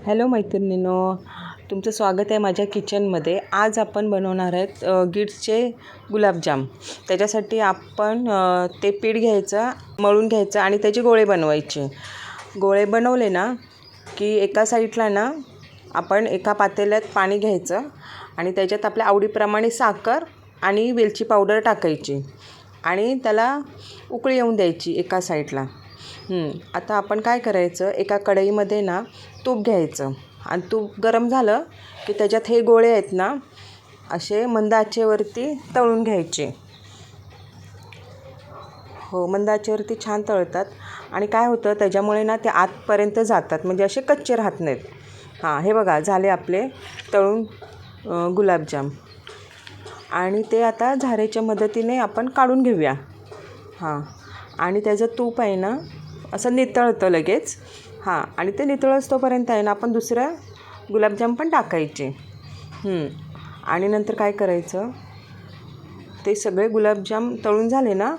Hello मैत्रिणींनो, तुमचं स्वागत आहे माझ्या किचनमध्ये. आज आपण बनवणार आहेत गिट्सचे गुलाबजाम. त्याच्यासाठी आपण ते पीठ घ्यायचं, मळून घ्यायचं आणि त्याचे गोळे बनवायचे. गोळे बनवले ना की एका साईडला ना आपण एका पातेल्यात पाणी घ्यायचं आणि त्याच्यात आपल्या आवडीप्रमाणे साखर आणि वेलची पावडर टाकायची आणि त्याला उकळी येऊन द्यायची एका साईडला. आता आपण काय करायचं, एका कढईमध्ये ना तूप घ्यायचं आणि तूप गरम झालं की त्याच्यात हे गोळे आहेत ना असे मंद आचेवरती तळून घ्यायचे. हो, मंद आचेवरती छान तळतात आणि काय होतं त्याच्यामुळे ना ते आतपर्यंत जातात, म्हणजे असे कच्चे राहत नाहीत. हे बघा झाले आपले तळून गुलाबजाम आणि ते आता झाऱ्याच्या मदतीने आपण काढून घेऊया. आणि त्याचं तूप आहे ना असं नितळतं लगेच. आणि ते नितळस्तोपर्यंत आहे ना आपण दुसरं गुलाबजाम पण टाकायचे. आणि नंतर काय करायचं, ते सगळे गुलाबजाम तळून झाले ना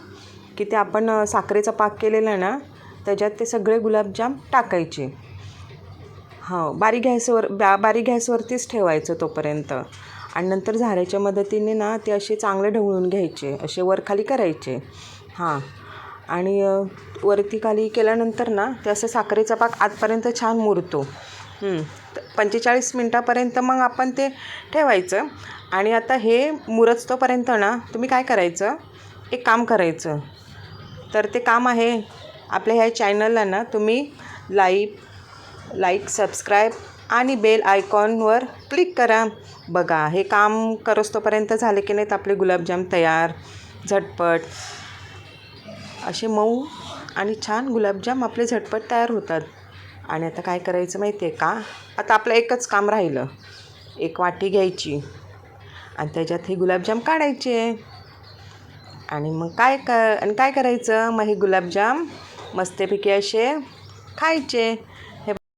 की ते आपण साखरेचा पाक केलेला ना त्याच्यात ते सगळे गुलाबजाम टाकायचे. बारीक गॅसवरतीच ठेवायचं तोपर्यंत. आणि नंतर झाऱ्याच्या मदतीने ना ते असे चांगले ढवळून घ्यायचे, असे वरखाली करायचे. आणि वरती खाली केल्यानंतर ना ते असं साखरेचा पाक आतपर्यंत छान मुरतो. 45 मिनटापर्यंत मग आपण ते ठेवायचं. आणि आता हे मुरस्तोपर्यंत ना तुम्ही काय करायचं, एक काम करायचं. तर ते काम आहे, आपल्या ह्या चॅनलला ना तुम्ही लाईक सबस्क्राईब आणि बेल आयकॉनवर क्लिक करा. बघा, हे काम करस्तोपर्यंत झाले की नाहीत आपले गुलाबजाम तयार. झटपट असे मऊ आणि छान गुलाबजाम आपले झटपट तयार होतात. आणि आता काय करायचं माहिती आहे का, आता आपलं एकच काम राहिलं. एक वाटी घ्यायची आणि त्याच्यात हे गुलाबजाम काढायचे आणि मग काय करायचं, मग हे गुलाबजाम मस्तपैकी असे खायचे.